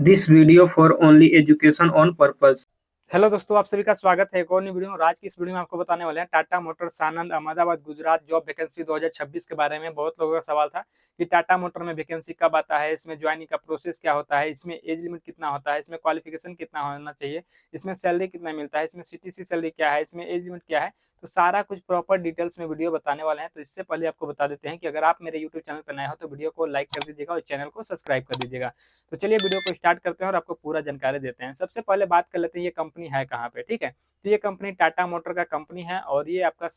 This video for only education on purpose. Hello दोस्तों, आप सभी का स्वागत है एक और नई वीडियो में। आज की इस वीडियो में आपको बताने वाले हैं टाटा मोटर्स आनंद अहमदाबाद गुजरात जॉब वैकेंसी 2026 के बारे में। बहुत लोगों का सवाल था कि टाटा मोटर में वैकेंसी कब आता है, इसमें ज्वाइनिंग का प्रोसेस क्या होता है, इसमें एज लिमिट कितना होता है, इसमें क्वालिफिकेशन कितना होना चाहिए, इसमें सैलरी कितना मिलता है, इसमें सीटीसी सैलरी क्या है, इसमें एज लिमिट क्या है। तो सारा कुछ प्रॉपर डिटेल्स में वीडियो बताने वाले हैं। तो इससे पहले आपको बता देते हैं कि अगर आप मेरे यूट्यूब चैनल पर नए हो तो वीडियो को लाइक कर दीजिएगा और चैनल को सब्सक्राइब कर दीजिएगा। तो चलिए वीडियो को स्टार्ट करते हैं और आपको पूरा जानकारी देते हैं। सबसे पहले बात कर लेते हैं ये कंपनी है कहाँ पे। ठीक है, तो ये कंपनी टाटा मोटर का कंपनी है और ये आपका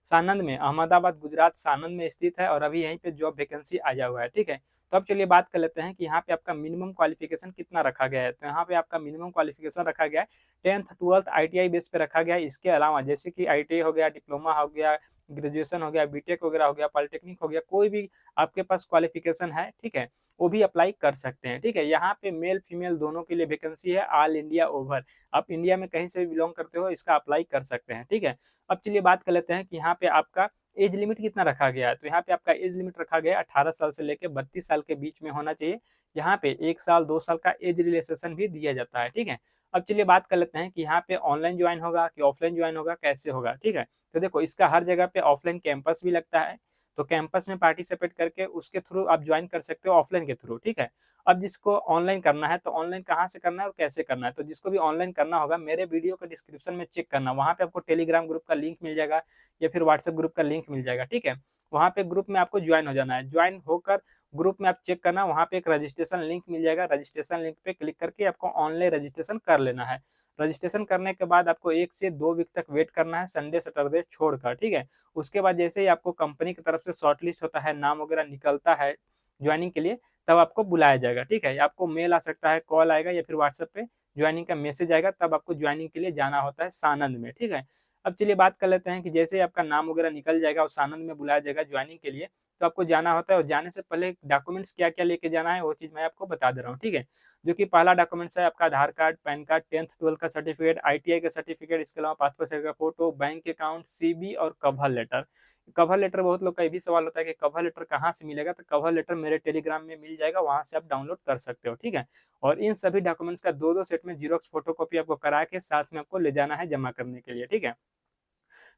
सानंद में, अहमदाबाद गुजरात सानंद में स्थित है और अभी यहीं पे जॉब वैकेंसी आया हुआ है। ठीक है, तो अब चलिए बात कर लेते हैं कि यहाँ पे आपका मिनिमम क्वालिफिकेशन कितना रखा गया है। तो यहाँ पे आपका मिनिमम क्वालिफिकेशन रखा गया है 10th 12th ITI बेस पे रखा गया है। इसके अलावा जैसे कि ITI हो गया, डिप्लोमा हो गया, ग्रेजुएशन हो गया, बीटेक वगैरह हो गया, पॉलिटेक्निक हो गया, कोई भी आपके पास क्वालिफिकेशन है, ठीक है, वो भी अप्लाई कर सकते हैं। ठीक है, यहाँ पे मेल फीमेल दोनों के लिए वैकेंसी है, ऑल इंडिया ओवर। आप इंडिया में कहीं से भी बिलोंग करते हो इसका अप्लाई कर सकते हैं। ठीक है, अब चलिए बात कर लेते हैं कि यहाँ पे आपका एज लिमिट कितना रखा गया है। तो यहाँ पे आपका एज लिमिट रखा गया है 18 साल से लेकर 32 साल के बीच में होना चाहिए। यहाँ पे 1 साल 2 साल का एज रिलैक्सेशन भी दिया जाता है। ठीक है, अब चलिए बात कर लेते हैं कि यहाँ पे ऑनलाइन ज्वाइन होगा कि ऑफलाइन ज्वाइन होगा, कैसे होगा। ठीक है, तो देखो इसका हर जगह पे ऑफलाइन कैंपस भी लगता है, तो कैंपस में पार्टिसिपेट करके उसके थ्रू आप ज्वाइन कर सकते हो ऑफलाइन के थ्रू। ठीक है, अब जिसको ऑनलाइन करना है तो ऑनलाइन कहाँ से करना है और कैसे करना है। तो जिसको भी ऑनलाइन करना होगा मेरे वीडियो का डिस्क्रिप्शन में चेक करना, वहाँ पे आपको टेलीग्राम ग्रुप का लिंक मिल जाएगा या फिर व्हाट्सएप ग्रुप का लिंक मिल जाएगा। ठीक है, वहाँ पे ग्रुप में आपको ज्वाइन हो जाना है। ज्वाइन होकर ग्रुप में आप चेक करना, वहाँ पे एक रजिस्ट्रेशन लिंक मिल जाएगा। रजिस्ट्रेशन लिंक पे क्लिक करके आपको ऑनलाइन रजिस्ट्रेशन कर लेना है। रजिस्ट्रेशन करने के बाद आपको 1 से 2 वीक तक वेट करना है, संडे सैटरडे छोड़कर। ठीक है, उसके बाद जैसे ही आपको कंपनी की तरफ से शॉर्टलिस्ट होता है, नाम वगैरह निकलता है ज्वाइनिंग के लिए, तब आपको बुलाया जाएगा। ठीक है, आपको मेल आ सकता है, कॉल आएगा या फिर व्हाट्सएप पे ज्वाइनिंग का मैसेज आएगा, तब आपको ज्वाइनिंग के लिए जाना होता है सानंद में। ठीक है, अब चलिए बात कर लेते हैं कि जैसे ही आपका नाम वगैरह निकल जाएगा और सानंद में बुलाया जाएगा ज्वाइनिंग के लिए, तो आपको जाना होता है। और जाने से पहले डॉक्यूमेंट्स क्या क्या लेके जाना है वो चीज़ मैं आपको बता दे रहा हूँ। ठीक है, जो कि पहला डॉक्यूमेंट्स है आपका आधार card, pan card, 10th 12th का सर्टिफिकेट, ITI का सर्टिफिकेट, इसके अलावा पासपोर्ट साइज का फोटो, बैंक अकाउंट, CB और कवर लेटर। कवर लेटर बहुत लोग का ये भी सवाल होता है कि कवर लेटर कहाँ से मिलेगा। तो कवर लेटर मेरे टेलीग्राम में मिल जाएगा, वहां से आप डाउनलोड कर सकते हो। ठीक है, और इन सभी डॉक्यूमेंट्स का दो दो सेट में जीरोक्स फोटोकॉपी आपको करा के साथ में आपको ले जाना है जमा करने के लिए। ठीक है,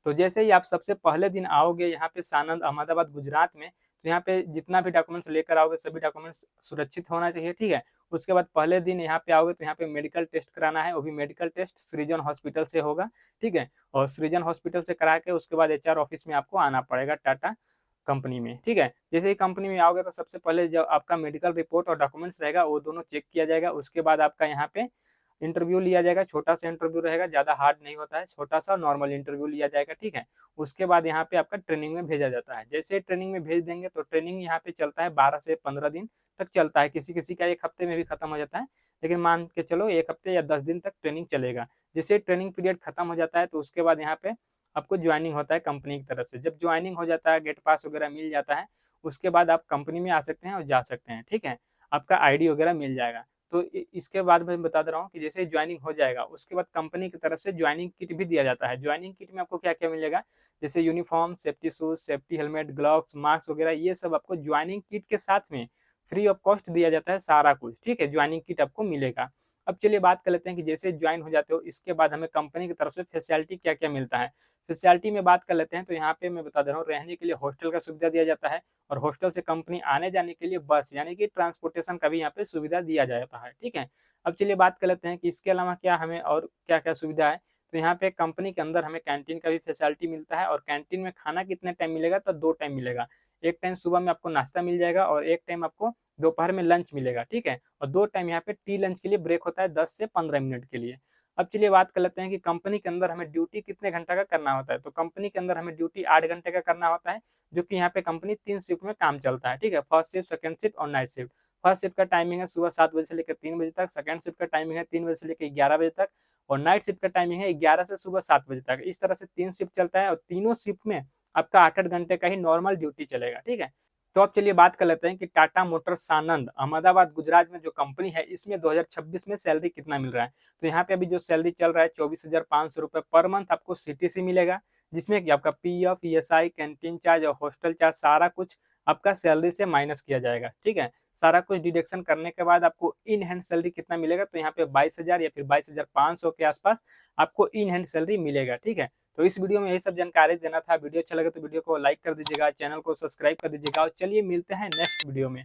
तो जैसे ही आप सबसे पहले दिन आओगे यहाँ पे सानंद अहमदाबाद गुजरात में, तो यहाँ पे जितना भी डॉक्यूमेंट्स लेकर आओगे सभी डॉक्यूमेंट्स सुरक्षित होना चाहिए। ठीक है, उसके बाद पहले दिन यहाँ पे आओगे तो यहाँ पे मेडिकल टेस्ट कराना है, वो भी मेडिकल टेस्ट सृजन हॉस्पिटल से होगा। ठीक है, और सृजन हॉस्पिटल से करा के उसके बाद HR ऑफिस में आपको आना पड़ेगा टाटा कंपनी में। ठीक है, जैसे ही कंपनी में आओगे तो सबसे पहले जब आपका मेडिकल रिपोर्ट और डॉक्यूमेंट्स रहेगा वो दोनों चेक किया जाएगा। उसके बाद आपका यहाँ पे इंटरव्यू लिया जाएगा, छोटा सा इंटरव्यू रहेगा, ज़्यादा हार्ड नहीं होता है, छोटा सा नॉर्मल इंटरव्यू लिया जाएगा। ठीक है, उसके बाद यहाँ पे आपका ट्रेनिंग में भेजा जाता है। जैसे ट्रेनिंग में भेज देंगे तो ट्रेनिंग यहाँ पे चलता है 12 से 15 दिन तक चलता है, किसी किसी का 1 हफ्ते में भी खत्म हो जाता है, लेकिन मान के चलो 1 हफ्ते या 10 दिन तक ट्रेनिंग चलेगा। जैसे ट्रेनिंग पीरियड खत्म हो जाता है तो उसके बाद यहाँ पे आपको ज्वाइनिंग होता है कंपनी की तरफ से। जब ज्वाइनिंग हो जाता है, गेट पास वगैरह मिल जाता है, उसके बाद आप कंपनी में आ सकते हैं और जा सकते हैं। ठीक है, आपका ID वगैरह मिल जाएगा। तो इसके बाद मैं बता दे रहा हूँ कि जैसे ज्वाइनिंग हो जाएगा उसके बाद कंपनी की तरफ से ज्वाइनिंग किट भी दिया जाता है। ज्वाइनिंग किट में आपको क्या क्या मिलेगा, जैसे uniform, safety shoes, safety helmet, gloves, mask वगैरह, ये सब आपको ज्वाइनिंग किट के साथ में फ्री ऑफ कॉस्ट दिया जाता है सारा कुछ। ठीक है, ज्वाइनिंग किट आपको मिलेगा। अब चलिए बात कर लेते हैं कि जैसे ज्वाइन हो जाते हो इसके बाद हमें कंपनी की तरफ से फैसिलिटी क्या क्या मिलता है। फैसिलिटी में बात कर लेते हैं तो यहाँ पे मैं बता दे रहा हूँ, रहने के लिए हॉस्टल का सुविधा दिया जाता है और हॉस्टल से कंपनी आने जाने के लिए बस यानी कि ट्रांसपोर्टेशन का भी यहाँ पे सुविधा दिया जाता है। ठीक है, अब चलिए बात कर लेते हैं कि इसके अलावा क्या हमें और क्या क्या सुविधा है। तो यहाँ पे कंपनी के अंदर हमें कैंटीन का भी फैसिलिटी मिलता है और कैंटीन में खाना कितने टाइम मिलेगा, तो 2 टाइम मिलेगा। एक टाइम सुबह में आपको नाश्ता मिल जाएगा और एक टाइम आपको दोपहर में लंच मिलेगा। ठीक है, और 2 टाइम यहाँ पे टी लंच के लिए ब्रेक होता है 10 से 15 मिनट के लिए। अब चलिए बात कर लेते हैं कि कंपनी के अंदर हमें ड्यूटी कितने घंटा का करना होता है। तो कंपनी के अंदर हमें ड्यूटी 8 घंटे का करना होता है, जो कि यहाँ पे कंपनी 3 शिफ्ट में काम चलता है। ठीक है, फर्स्ट शिफ्ट, सेकंड शिफ्ट और नाइट शिफ्ट। फर्स्ट शिफ्ट का टाइमिंग है सुबह 7 बजे से लेकर 3 बजे तक, सेकंड शिफ्ट का टाइमिंग है 3 बजे से लेकर 11 बजे तक और नाइट शिफ्ट का टाइमिंग है 11 से सुबह 7 बजे तक। इस तरह से 3 शिफ्ट चलता है और तीनों शिफ्ट में आपका 8-8 घंटे का ही नॉर्मल ड्यूटी चलेगा। ठीक है, तो अब चलिए बात कर लेते हैं कि टाटा मोटर्स सानंद अहमदाबाद गुजरात में जो कंपनी है इसमें 2026 में सैलरी कितना मिल रहा है। तो यहाँ पे अभी जो सैलरी चल रहा है 24,500 रुपये पर मंथ आपको CTC मिलेगा, जिसमें कि आपका PF, ESI, कैंटीन चार्ज और हॉस्टल चार्ज सारा कुछ आपका सैलरी से माइनस किया जाएगा। ठीक है, सारा कुछ डिडक्शन करने के बाद आपको इन हैंड सैलरी कितना मिलेगा, तो यहाँ पे 22,000 या फिर 22,500 के आसपास आपको इन हैंड सैलरी मिलेगा। ठीक है, तो इस वीडियो में यही सब जानकारी देना था। वीडियो अच्छा लगे तो वीडियो को लाइक कर दीजिएगा, चैनल को सब्सक्राइब कर दीजिएगा और चलिए मिलते हैं नेक्स्ट वीडियो में।